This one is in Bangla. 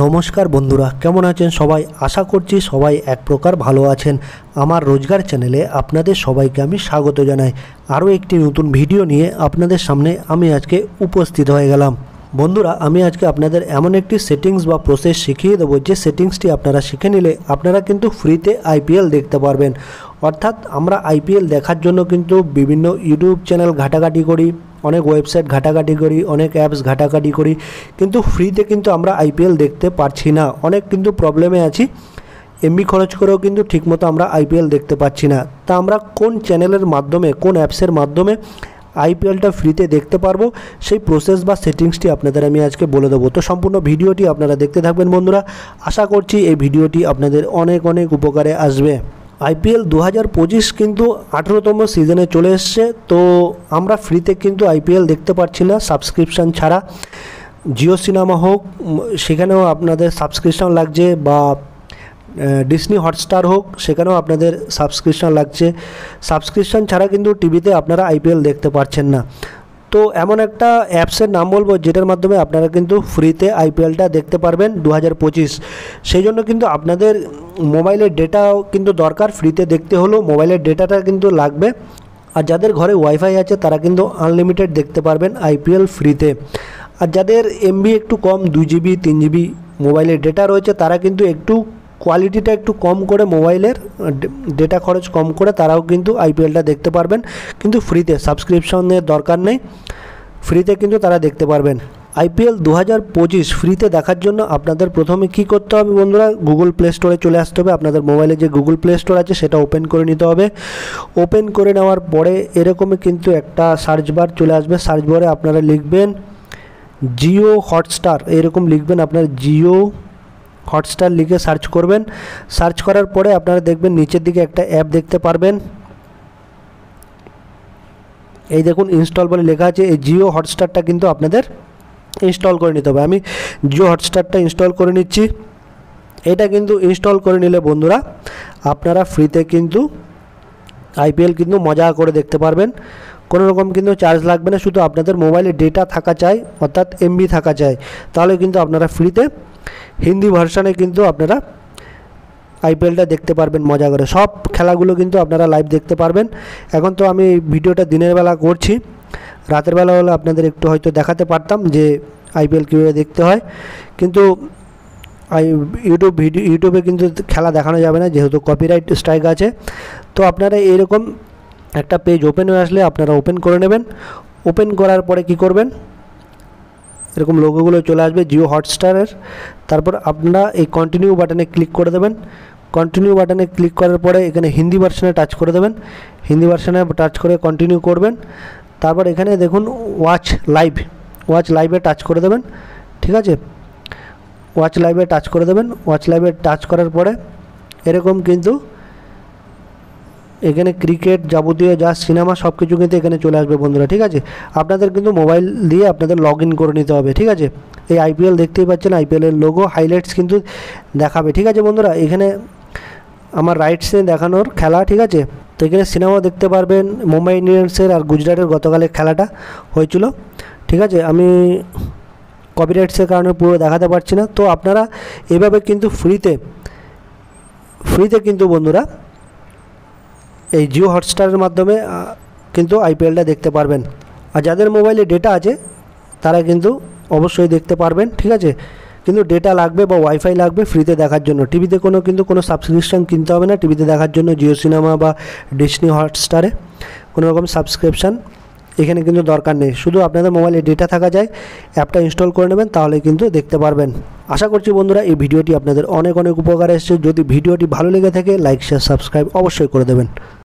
নমস্কার বন্ধুরা, কেমন আছেন সবাই? আশা করছি সবাই এক প্রকার ভালো আছেন। আমার রোজগার চ্যানেলে আপনাদের সবাইকে আমি স্বাগত জানাই। আরও একটি নতুন ভিডিও নিয়ে আপনাদের সামনে আমি আজকে উপস্থিত হয়ে গেলাম। বন্ধুরা, আমি আজকে আপনাদের এমন একটি সেটিংস বা প্রসেস শিখিয়ে দেবো, যে সেটিংসটি আপনারা শিখে নিলে আপনারা কিন্তু ফ্রিতে আইপিএল দেখতে পারবেন। অর্থাৎ আমরা আইপিএল দেখার জন্য কিন্তু বিভিন্ন ইউটিউব চ্যানেল ঘাটাঘাটি করি, অনেক ওয়েবসাইট ঘাটাঘাটি করি, অনেক অ্যাপস ঘাটাঘাটি করি, কিন্তু ফ্রিতে কিন্তু আমরা আইপিএল দেখতে পারছি না। অনেক কিন্তু প্রবলেমে আছি, এমবি খরচ করেও কিন্তু ঠিকমতো আমরা আইপিএল দেখতে পাচ্ছি না। তা আমরা কোন চ্যানেলের মাধ্যমে, কোন অ্যাপসের মাধ্যমে আইপিএলটা ফ্রিতে দেখতে পারবো, সেই প্রসেস বা সেটিংসটি আপনাদের আমি আজকে বলে দেবো। তো সম্পূর্ণ ভিডিওটি আপনারা দেখতে থাকবেন বন্ধুরা। আশা করছি এই ভিডিওটি আপনাদের অনেক অনেক উপকারে আসবে। আইপিএল 2025 কিন্তু 18তম সিজনে চলে এসছে। তো আমরা ফ্রিতে কিন্তু আইপিএল দেখতে পাচ্ছি না সাবস্ক্রিপশান ছাড়া। জিও সিনেমা হোক, সেখানেও আপনাদের সাবস্ক্রিপশান লাগছে, বা ডিসনি হটস্টার হোক, সেখানেও আপনাদের সাবস্ক্রিপশান লাগছে। সাবস্ক্রিপশান ছাড়া কিন্তু টিভিতে আপনারা আইপিএল দেখতে পাচ্ছেন না। তো এমন একটা অ্যাপসের নাম বলবো, যেটার মাধ্যমে আপনারা কিন্তু ফ্রিতে আইপিএলটা দেখতে পারবেন 2025। সেই জন্য কিন্তু আপনাদের মোবাইলের ডেটাও কিন্তু দরকার। ফ্রিতে দেখতে হলেও মোবাইলের ডেটাটা কিন্তু লাগবে। আর যাদের ঘরে ওয়াইফাই আছে তারা কিন্তু আনলিমিটেড দেখতে পারবেন আইপিএল ফ্রিতে। আর যাদের এমবি একটু কম, 2 জিবি 3 জিবি মোবাইলের ডেটা রয়েছে, তারা কিন্তু একটু কোয়ালিটিটা একটু কম করে, মোবাইলের ডেটা খরচ কম করে তারাও কিন্তু আইপিএলটা দেখতে পারবেন, কিন্তু ফ্রিতে। সাবস্ক্রিপশনের দরকার নেই, ফ্রিতে কিন্তু তারা দেখতে পারবেন। আইপিএল 2025 ফ্রিতে দেখার জন্য আপনাদের প্রথমে কি করতে হবে বন্ধুরা? গুগল প্লে স্টোরে চলে আসতে হবে। আপনাদের মোবাইলে যে গুগল প্লে স্টোর আছে সেটা ওপেন করে নিতে হবে। ওপেন করে নেওয়ার পরে এরকমই কিন্তু একটা সার্চ বার চলে আসবে। সার্চ বারে আপনারা লিখবেন জিও হটস্টার, এরকম লিখবেন। আপনার জিও হটস্টার লিখে সার্চ করবেন। সার্চ করার পরে আপনারা দেখবেন নিচের দিকে একটা অ্যাপ দেখতে পারবেন। এই দেখুন ইনস্টল বলে লেখা আছে। এই জিও হটস্টারটা কিন্তু আপনাদের ইনস্টল করে নিতে হবে। আমি জিও হটস্টারটা ইনস্টল করে নিচ্ছি। এটা কিন্তু ইনস্টল করে নিলে বন্ধুরা আপনারা ফ্রিতে কিন্তু আইপিএল কিন্তু মজা করে দেখতে পারবেন। কোনো রকম কিন্তু চার্জ লাগবে না, শুধু আপনাদের মোবাইলে ডেটা থাকা চাই, অর্থাৎ এমবি থাকা চাই। তাহলে কিন্তু আপনারা ফ্রিতে হিন্দি ভার্সানে কিন্তু আপনারা আইপিএলটা দেখতে পারবেন মজা করে। সব খেলাগুলো কিন্তু আপনারা লাইভ দেখতে পারবেন। এখন তো আমি ভিডিওটা দিনের বেলা করছি, রাতের বেলা হলে আপনাদের একটু হয়তো দেখাতে পারতাম যে আইপিএল কীভাবে দেখতে হয়, কিন্তু ইউটিউবে কিন্তু খেলা দেখানো যাবে না, যেহেতু কপিরাইট স্ট্রাইক আছে। তো আপনারা এরকম একটা পেজ ওপেন হয়ে আসলে আপনারা ওপেন করে নেবেন। ওপেন করার পরে কি করবেন, এরকম লোগোগুলো চলে আসবে জিও হটস্টারের। তারপর আপনারা এই কন্টিনিউ বাটনে ক্লিক করে দেবেন। কন্টিনিউ বাটনে ক্লিক করার পরে এখানে হিন্দি ভার্সানে টাচ করে দেবেন। হিন্দি ভার্সানে টাচ করে কন্টিনিউ করবেন। তারপর এখানে দেখুন ওয়াচ লাইভে টাচ করে দেবেন। ঠিক আছে, ওয়াচ লাইভে টাচ করে দেবেন। ওয়াচ লাইভে টাচ করার পরে এরকম কিন্তু এখানে ক্রিকেট, যাবতীয় যা সিনেমা সব কিছু কিন্তু এখানে চলে আসবে বন্ধুরা। ঠিক আছে, আপনাদের কিন্তু মোবাইল দিয়ে আপনাদের লগ ইন করে নিতে হবে। ঠিক আছে, এই আইপিএল দেখতেই পাচ্ছেন, আইপিএলের লোগো হাইলাইটস কিন্তু দেখাবে। ঠিক আছে বন্ধুরা, এখানে আমার রাইটসে দেখানোর খেলা। ঠিক আছে, তো এখানে সিনেমা দেখতে পারবেন। মুম্বাই ইন্ডিয়ান্সের আর গুজরাটের গতকালের খেলাটা হয়েছিল। ঠিক আছে, আমি কপিরাইটসের কারণে পুরো দেখাতে পারছি না। তো আপনারা এভাবে কিন্তু ফ্রিতে কিন্তু বন্ধুরা এই জিও হটস্টারের মাধ্যমে কিন্তু আইপিএলটা দেখতে পারবেন। আর যাদের মোবাইলে ডেটা আছে তারা কিন্তু অবশ্যই দেখতে পারবেন। ঠিক আছে, কিন্তু ডেটা লাগবে বা ওয়াইফাই লাগবে ফ্রিতে দেখার জন্য। টিভিতে কোনো সাবস্ক্রিপশান কিনতে হবে না টিভিতে দেখার জন্য। জিও সিনেমা বা ডিসনি হটস্টারে কোনো রকম সাবস্ক্রিপশান এখানে কিন্তু দরকার নেই। শুধু আপনাদের মোবাইলে ডেটা থাকা যায়, অ্যাপটা ইনস্টল করে নেবেন, তাহলে কিন্তু দেখতে পারবেন। আশা করছি বন্ধুরা এই ভিডিওটি আপনাদের অনেক অনেক উপকারে এসেছে। যদি ভিডিওটি ভালো লেগে থাকে লাইক, শেয়ার, সাবস্ক্রাইব অবশ্যই করে দেবেন।